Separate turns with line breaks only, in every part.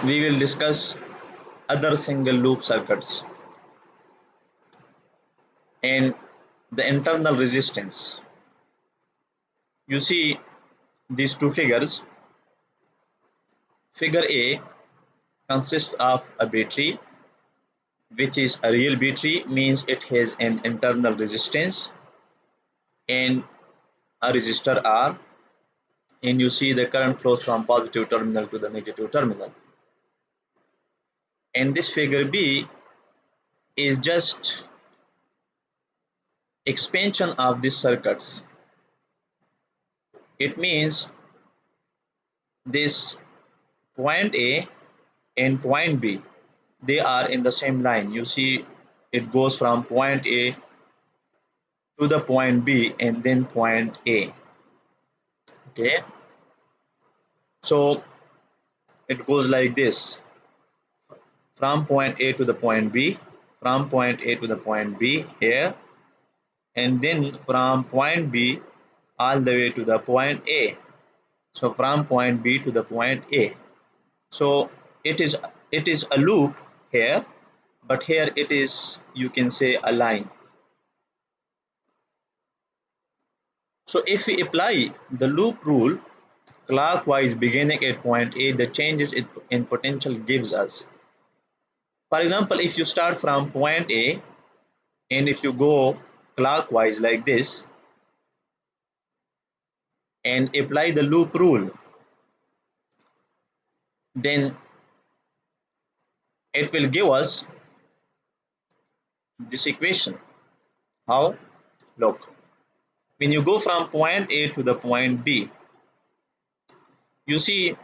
we will discuss other single loop circuits and the internal resistance. You see these two figures. Figure A consists of a battery, which is a real battery, means it has an internal resistance and a resistor R, and you see the current flows from positive terminal to the negative terminal. And this figure B is just expansion of these circuits. It means this point A and point B, they are in the same line. You see it goes from point A to the point B and then point A. Okay, so it goes like this: from point A to the point B, from point A to the point B here, and then from point B all the way to the point A. So from point B to the point A. So it is a loop here, but here it is, you can say, a line. So if we apply the loop rule clockwise beginning at point A, the changes in potential gives us. For example, if you start from point A and if you go clockwise like this and apply the loop rule, then it will give us this equation. How? Look, when you go from point A to the point B, you see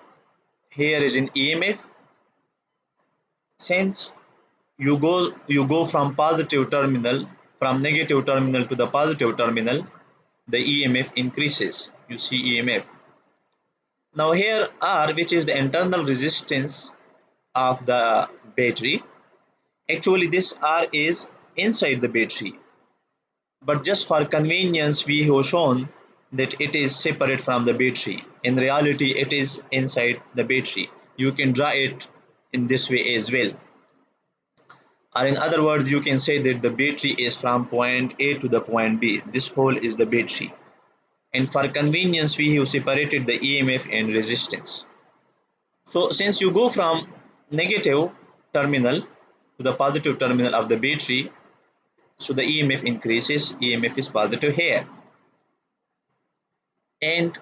here is an EMF. Since you go from positive terminal, from negative terminal to the positive terminal, the EMF increases. You see EMF. Now here R, which is the internal resistance of the battery, actually this R is inside the battery, but just for convenience we have shown that it is separate from the battery. In reality it is inside the battery. You can draw it in this way as well, or in other words you can say that the battery is from point A to the point B. This hole is the battery, and for convenience we have separated the EMF and resistance. So since you go from negative terminal to the positive terminal of the battery, so the EMF increases. EMF is positive here, and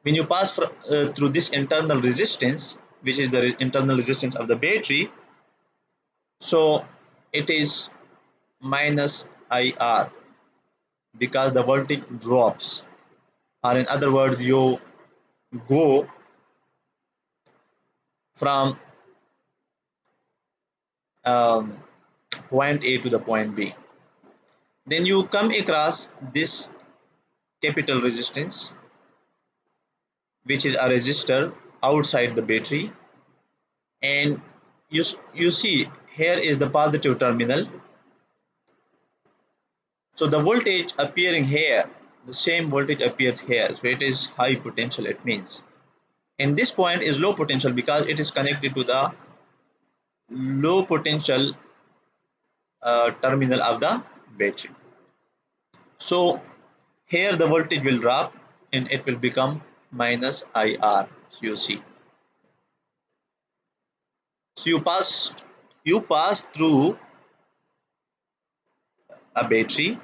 when you pass through this internal resistance, which is the internal resistance of the battery, so it is minus IR, because the voltage drops, or in other words you go from um, point A to the point B. Then you come across this capital resistance, which is a resistor outside the battery, and you see here is the positive terminal. So the voltage appearing here, the same voltage appears here, so it is high potential, it means. And this point is low potential because it is connected to the low potential terminal of the battery. So here the voltage will drop and it will become minus IR. You see. So you pass through a battery,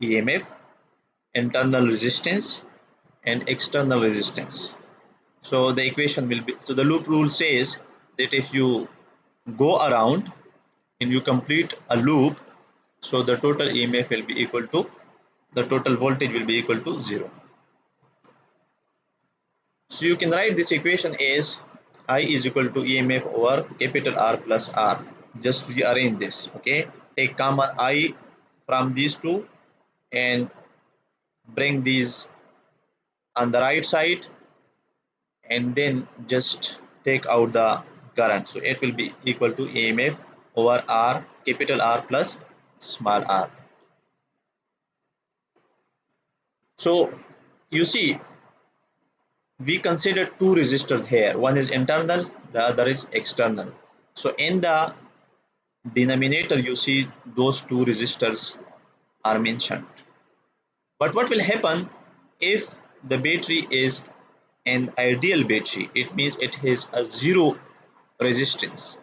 EMF, internal resistance, and external resistance. So the equation will be, so the loop rule says that if you go around and you complete a loop, so the total EMF will be equal to, the total voltage will be equal to 0. So you can write this equation as I is equal to EMF over capital R plus R. Just rearrange this, okay? Take common I from these two and bring these on the right side, and then just take out the current. So it will be equal to EMF over R, capital R plus small r. So you see we consider two resistors here. One is internal, the other is external. So in the denominator you see those two resistors are mentioned. But what will happen if the battery is an ideal battery? It means it has a zero resistance,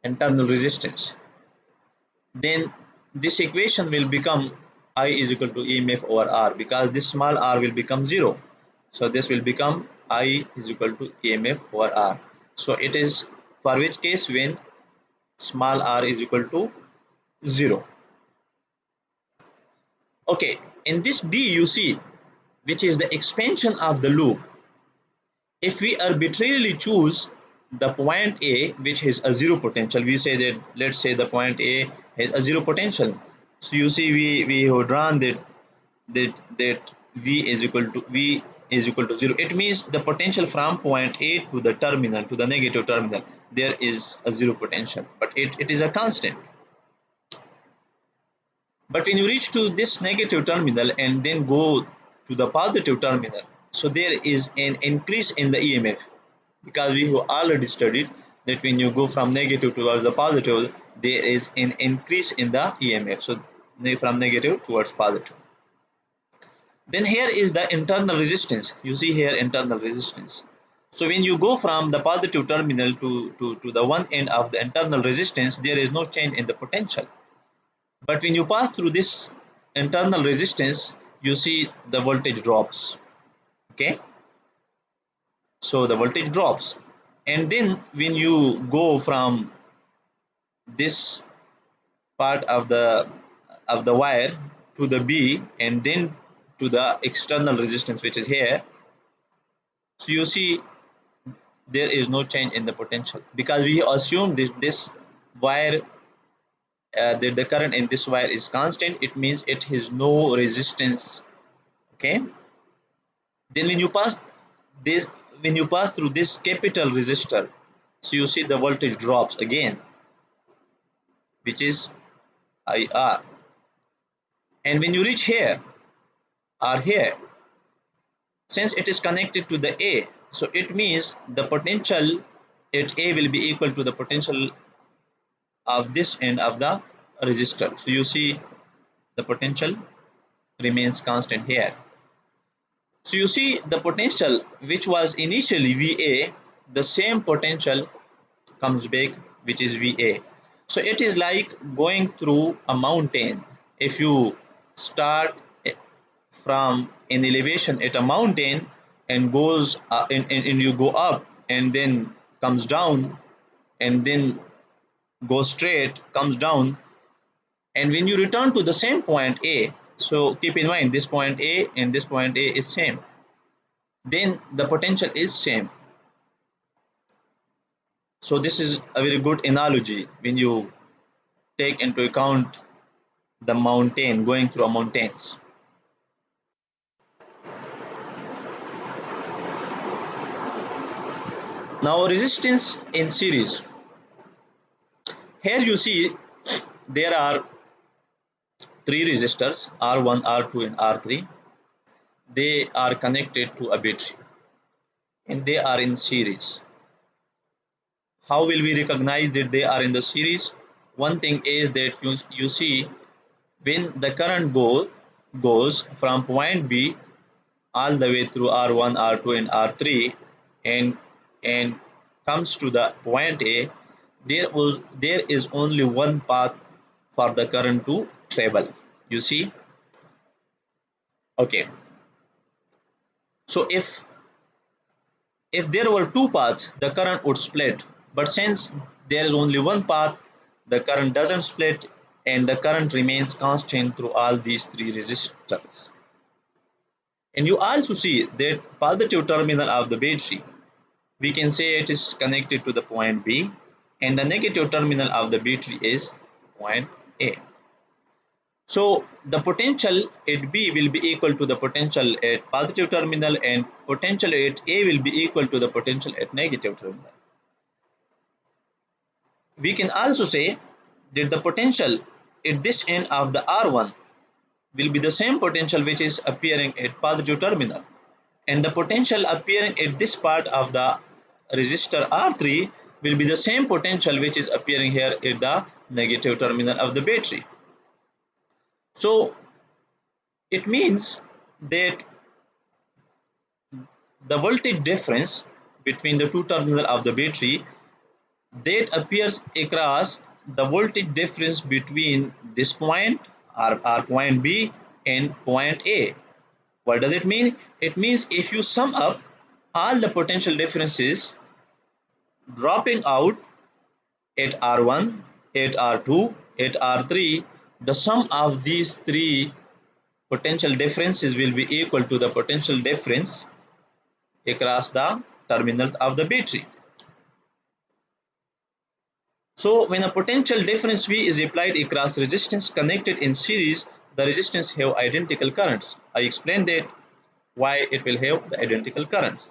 internal resistance. Then this equation will become I is equal to EMF over R, because this small r will become 0. So this will become I is equal to EMF over R. So it is for which case when small r is equal to 0. Okay, in this B you see, which is the expansion of the loop. If we arbitrarily choose the point A which has a zero potential, we say that let's say the point A has a zero potential. So you see we have drawn that V is equal to 0. It means the potential from point A to the terminal, to the negative terminal, there is a zero potential, but it is a constant. But when you reach to this negative terminal and then go to the positive terminal, so there is an increase in the EMF, because we have already studied that when you go from negative towards the positive, there is an increase in the EMF. So from negative towards positive. Then here is the internal resistance. You see here internal resistance. So when you go from the positive terminal to the one end of the internal resistance, there is no change in the potential. But when you pass through this internal resistance, you see the voltage drops. Okay. So the voltage drops. And then when you go from this part of the wire to the B and then to the external resistance which is here, so you see there is no change in the potential, because we assume this wire that the current in this wire is constant. It means it has no resistance. Okay. Then this when you pass through this capital resistor, so you see the voltage drops again, which is IR. And when you reach here or here, since it is connected to the A, so it means the potential at A will be equal to the potential of this end of the resistor. So you see the potential remains constant here. So you see the potential which was initially VA, the same potential comes back, which is VA. So it is like going through a mountain. If you start from an elevation at a mountain and goes and you go up and then comes down and then goes straight, comes down, and when you return to the same point A, so keep in mind this point A and this point A is same, then the potential is same. So this is a very good analogy when you take into account the mountain, going through mountains. Now resistance in series. Here you see there are three resistors, R1, R2 and R3. They are connected to a battery and they are in series. How will we recognize that they are in the series? One thing is that you see when the current goes from point B all the way through R1, R2 and R3 and comes to the point A, there is only one path for the current to travel. You see? Okay. So if there were two paths, the current would split. But since there is only one path, the current doesn't split and the current remains constant through all these three resistors. And you also see that positive terminal of the battery, we can say it is connected to the point B, and the negative terminal of the battery is point A. So the potential at B will be equal to the potential at positive terminal, and potential at A will be equal to the potential at negative terminal. We can also say that the potential at this end of the R1 will be the same potential which is appearing at positive terminal. and the potential appearing at this part of the resistor R3 will be the same potential which is appearing here at the negative terminal of the battery. So it means that the voltage difference between the two terminals of the battery that appears across the voltage difference between this point or point B and point A. What does it mean? It means if you sum up all the potential differences dropping out at R1, at R2, at R3, the sum of these three potential differences will be equal to the potential difference across the terminals of the battery. So when a potential difference V is applied across resistance connected in series, the resistance have identical currents. I explained that why it will have the identical currents.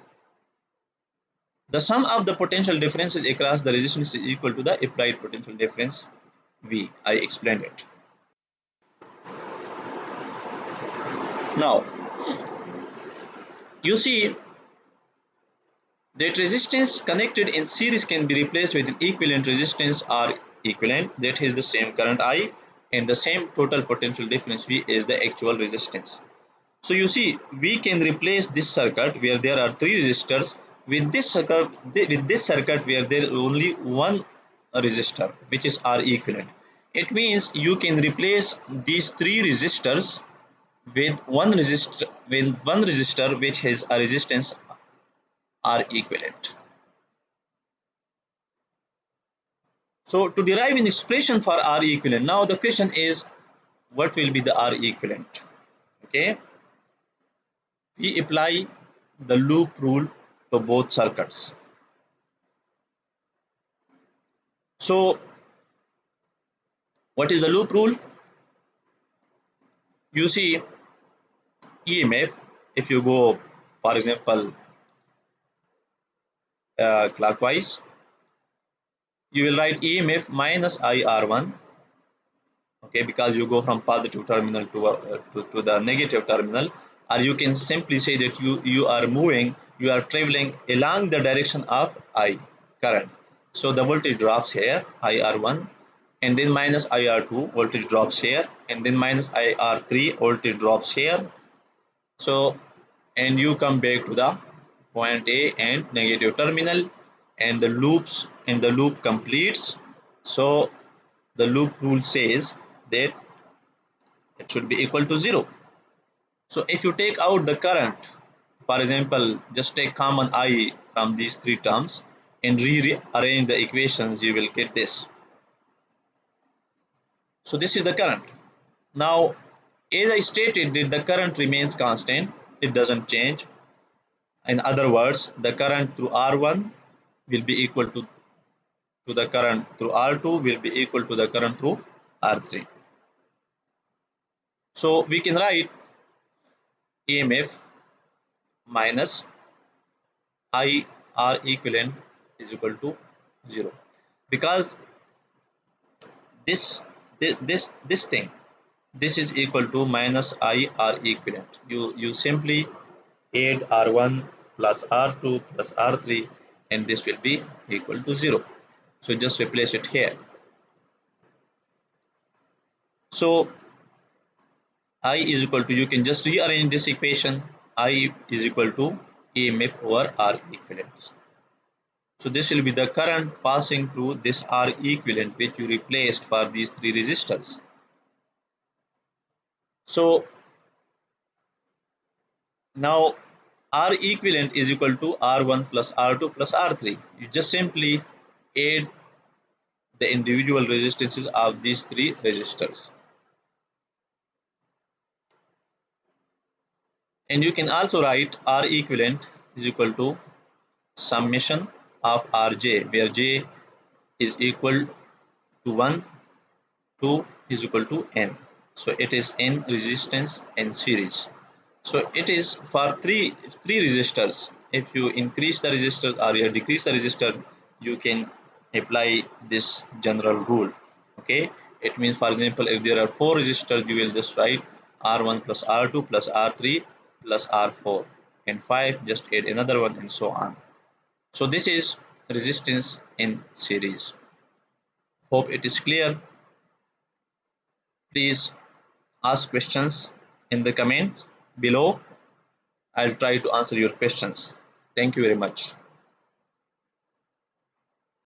The sum of the potential differences across the resistance is equal to the applied potential difference V. I explained it. Now, you see that resistance connected in series can be replaced with an equivalent resistance or equivalent that has the same current I and the same total potential difference V is the actual resistance. So you see, we can replace this circuit where there are three resistors with this circuit where there is only one resistor, which is R equivalent. It means you can replace these three resistors with one resistor which has a resistance R equivalent. So to derive an expression for R equivalent, now the question is, what will be the R equivalent? Okay, we apply the loop rule to both circuits. So what is the loop rule? You see EMF, if you go for example clockwise, you will write EMF minus IR1, okay, because you go from positive terminal to the negative terminal, or you can simply say that you are traveling along the direction of I current. So the voltage drops here IR1, and then minus IR2 voltage drops here, and then minus IR3 voltage drops here. So and you come back to the point A and negative terminal, and the loop completes. So the loop rule says that it should be equal to 0. So if you take out the current, for example, just take common I from these three terms and rearrange the equations, you will get this. So this is the current. Now, as I stated that the current remains constant, it doesn't change. In other words, the current through R1 will be equal to the current through R2 will be equal to the current through R3. So we can write EMF minus IR equivalent is equal to 0, because this thing, this is equal to minus IR equivalent. You simply add R1 plus R2 plus R3 and this will be equal to 0. So just replace it here. So I is equal to, you can just rearrange this equation, I is equal to EMF over R equivalent. So this will be the current passing through this R equivalent which you replaced for these three resistors. So now R equivalent is equal to R1 plus R2 plus R3. You just simply add the individual resistances of these three resistors. And you can also write R equivalent is equal to summation of Rj, where J is equal to 1, 2 is equal to N. So it is N resistance in series. So it is for three resistors. If you increase the resistor or you decrease the resistor, you can apply this general rule. Okay, it means, for example, if there are 4 resistors, you will just write R1 plus R2 plus R3 plus R4. and 5 just add another one, and so on. So this is resistance in series. Hope it is clear. Please ask questions in the comments below. I'll try to answer your questions. Thank you very much.